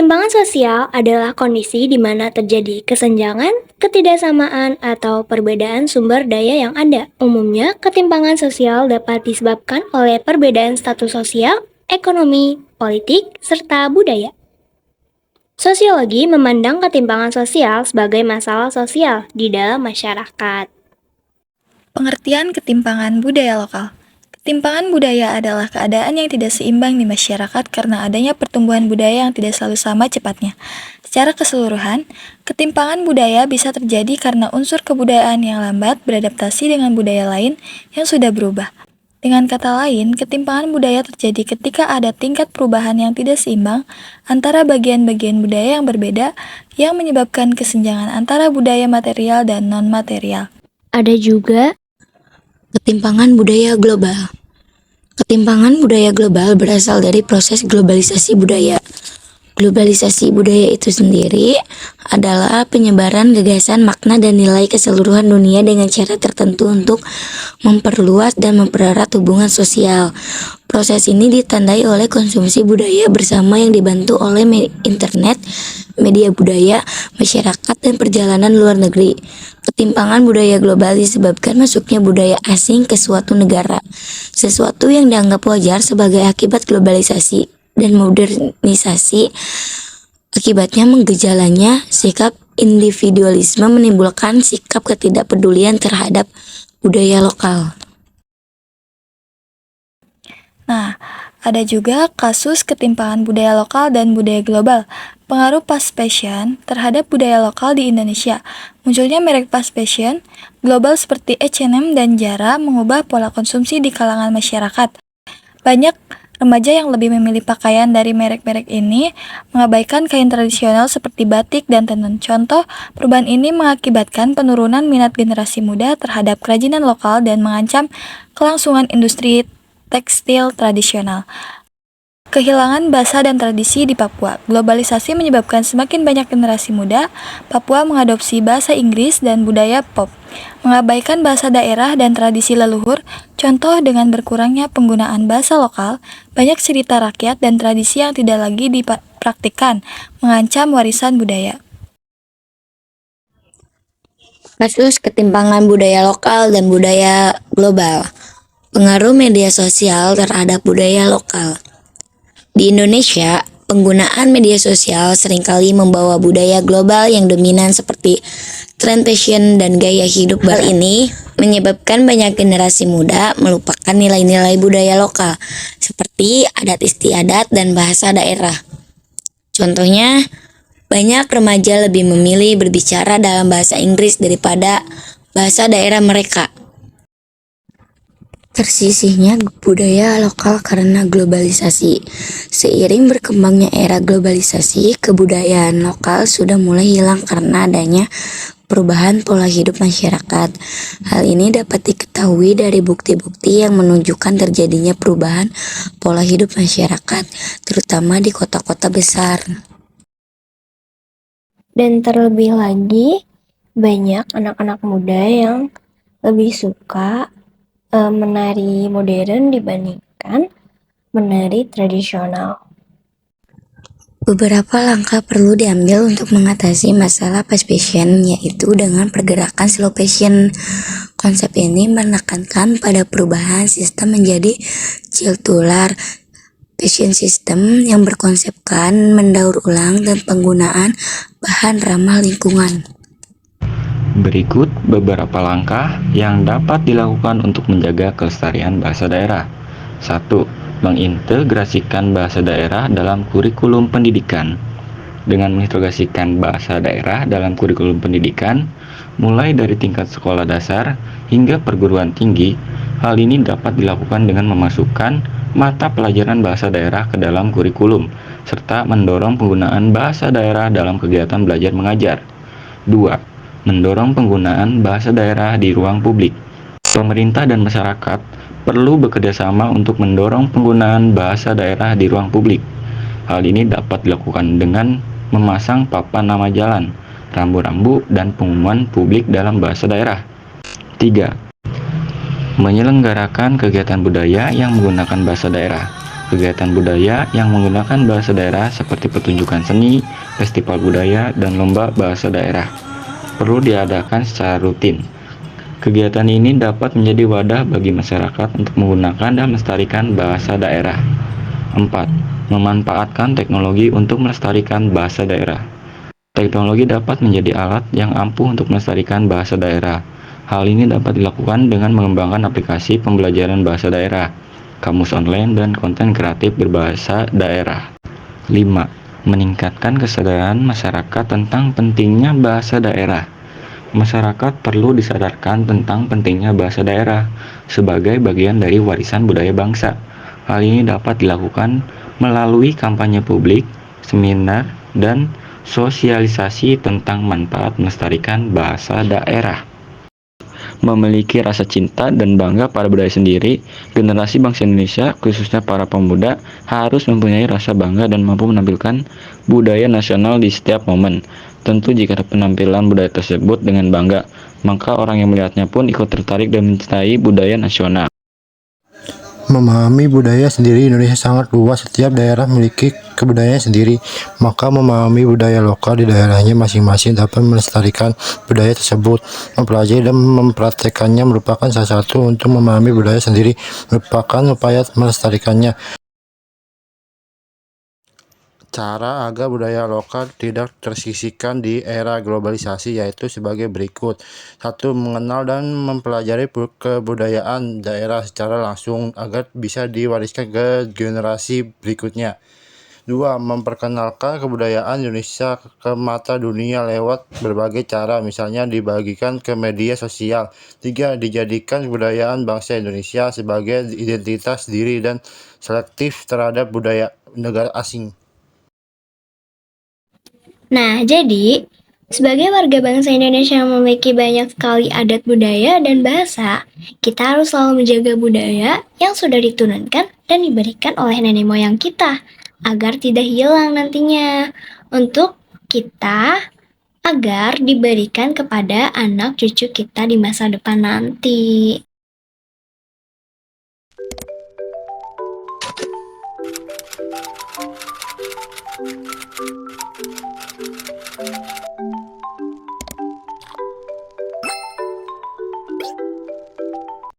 Ketimpangan sosial adalah kondisi di mana terjadi kesenjangan, ketidaksamaan, atau perbedaan sumber daya yang ada. Umumnya, ketimpangan sosial dapat disebabkan oleh perbedaan status sosial, ekonomi, politik, serta budaya. Sosiologi memandang ketimpangan sosial sebagai masalah sosial di dalam masyarakat. Pengertian ketimpangan budaya lokal. Ketimpangan budaya adalah keadaan yang tidak seimbang di masyarakat karena adanya pertumbuhan budaya yang tidak selalu sama cepatnya. Secara keseluruhan, ketimpangan budaya bisa terjadi karena unsur kebudayaan yang lambat beradaptasi dengan budaya lain yang sudah berubah. Dengan kata lain, ketimpangan budaya terjadi ketika ada tingkat perubahan yang tidak seimbang antara bagian-bagian budaya yang berbeda yang menyebabkan kesenjangan antara budaya material dan non-material. Ada juga Ketimpangan budaya global. Ketimpangan budaya global berasal dari proses globalisasi budaya. Globalisasi budaya itu sendiri adalah penyebaran gagasan, makna, dan nilai keseluruhan dunia dengan cara tertentu untuk memperluas dan mempererat hubungan sosial. Proses ini ditandai oleh konsumsi budaya bersama yang dibantu oleh internet, media budaya, masyarakat, dan perjalanan luar negeri. Ketimpangan budaya global disebabkan masuknya budaya asing ke suatu negara, sesuatu yang dianggap wajar sebagai akibat globalisasi dan modernisasi. Akibatnya menggejalanya sikap individualisme menimbulkan sikap ketidakpedulian terhadap budaya lokal. Nah, ada juga kasus ketimpangan budaya lokal dan budaya global. Pengaruh fast fashion terhadap budaya lokal di Indonesia. Munculnya merek fast fashion global seperti H&M dan Zara mengubah pola konsumsi di kalangan masyarakat. Banyak remaja yang lebih memilih pakaian dari merek-merek ini, mengabaikan kain tradisional seperti batik dan tenun. Contoh, perubahan ini mengakibatkan penurunan minat generasi muda terhadap kerajinan lokal dan mengancam kelangsungan industri tekstil tradisional. Kehilangan bahasa dan tradisi di Papua. Globalisasi menyebabkan semakin banyak generasi muda Papua mengadopsi bahasa Inggris dan budaya pop, mengabaikan bahasa daerah dan tradisi leluhur. Contoh, dengan berkurangnya penggunaan bahasa lokal, banyak cerita rakyat dan tradisi yang tidak lagi dipraktikkan, mengancam warisan budaya. Kasus ketimpangan budaya lokal dan budaya global. Pengaruh media sosial terhadap budaya lokal. Di Indonesia, penggunaan media sosial seringkali membawa budaya global yang dominan seperti tren fashion dan gaya hidup baru. Hal ini menyebabkan banyak generasi muda melupakan nilai-nilai budaya lokal, seperti adat istiadat dan bahasa daerah. Contohnya, banyak remaja lebih memilih berbicara dalam bahasa Inggris daripada bahasa daerah mereka. Tersisihnya budaya lokal karena globalisasi. Seiring berkembangnya era globalisasi, kebudayaan lokal sudah mulai hilang karena adanya perubahan pola hidup masyarakat. Hal ini dapat diketahui dari bukti-bukti yang menunjukkan terjadinya perubahan pola hidup masyarakat, terutama di kota-kota besar. Dan terlebih lagi, banyak anak-anak muda yang lebih suka menari modern dibandingkan menari tradisional. Beberapa langkah perlu diambil untuk mengatasi masalah fast fashion, yaitu dengan pergerakan slow fashion. Konsep ini menekankan pada perubahan sistem menjadi circular fashion system yang berkonsepkan mendaur ulang dan penggunaan bahan ramah lingkungan. Berikut beberapa langkah yang dapat dilakukan untuk menjaga kelestarian bahasa daerah. 1. Mengintegrasikan bahasa daerah dalam kurikulum pendidikan. Dengan mengintegrasikan bahasa daerah dalam kurikulum pendidikan, mulai dari tingkat sekolah dasar hingga perguruan tinggi, hal ini dapat dilakukan dengan memasukkan mata pelajaran bahasa daerah ke dalam kurikulum, serta mendorong penggunaan bahasa daerah dalam kegiatan belajar mengajar. 2. Mendorong penggunaan bahasa daerah di ruang publik. Pemerintah dan masyarakat perlu bekerjasama untuk mendorong penggunaan bahasa daerah di ruang publik. Hal ini dapat dilakukan dengan memasang papan nama jalan, rambu-rambu, dan pengumuman publik dalam bahasa daerah. 3. Menyelenggarakan kegiatan budaya yang menggunakan bahasa daerah. Kegiatan budaya yang menggunakan bahasa daerah seperti pertunjukan seni, festival budaya, dan lomba bahasa daerah perlu diadakan secara rutin. Kegiatan ini dapat menjadi wadah bagi masyarakat untuk menggunakan dan melestarikan bahasa daerah. 4. Memanfaatkan teknologi untuk melestarikan bahasa daerah. Teknologi dapat menjadi alat yang ampuh untuk melestarikan bahasa daerah. Hal ini dapat dilakukan dengan mengembangkan aplikasi pembelajaran bahasa daerah, kamus online, dan konten kreatif berbahasa daerah. 5. Meningkatkan kesadaran masyarakat tentang pentingnya bahasa daerah. Masyarakat perlu disadarkan tentang pentingnya bahasa daerah sebagai bagian dari warisan budaya bangsa. Hal ini dapat dilakukan melalui kampanye publik, seminar, dan sosialisasi tentang manfaat melestarikan bahasa daerah. Memiliki rasa cinta dan bangga pada budaya sendiri, generasi bangsa Indonesia, khususnya para pemuda, harus mempunyai rasa bangga dan mampu menampilkan budaya nasional di setiap momen. Tentu jika penampilan budaya tersebut dengan bangga, maka orang yang melihatnya pun ikut tertarik dan mencintai budaya nasional. Memahami budaya sendiri Indonesia sangat luas, setiap daerah memiliki kebudayaan sendiri, maka memahami budaya lokal di daerahnya masing-masing dapat melestarikan budaya tersebut. Mempelajari dan mempraktekannya merupakan salah satu untuk memahami budaya sendiri, merupakan upaya melestarikannya. Cara agar budaya lokal tidak tersisihkan di era globalisasi yaitu sebagai berikut. 1. Mengenal dan mempelajari kebudayaan daerah secara langsung agar bisa diwariskan ke generasi berikutnya. 2. Memperkenalkan kebudayaan Indonesia ke mata dunia lewat berbagai cara, misalnya dibagikan ke media sosial. 3. Dijadikan kebudayaan bangsa Indonesia sebagai identitas diri dan selektif terhadap budaya negara asing. Nah, jadi sebagai warga bangsa Indonesia yang memiliki banyak sekali adat budaya dan bahasa, kita harus selalu menjaga budaya yang sudah diturunkan dan diberikan oleh nenek moyang kita agar tidak hilang nantinya untuk kita agar diberikan kepada anak cucu kita di masa depan nanti.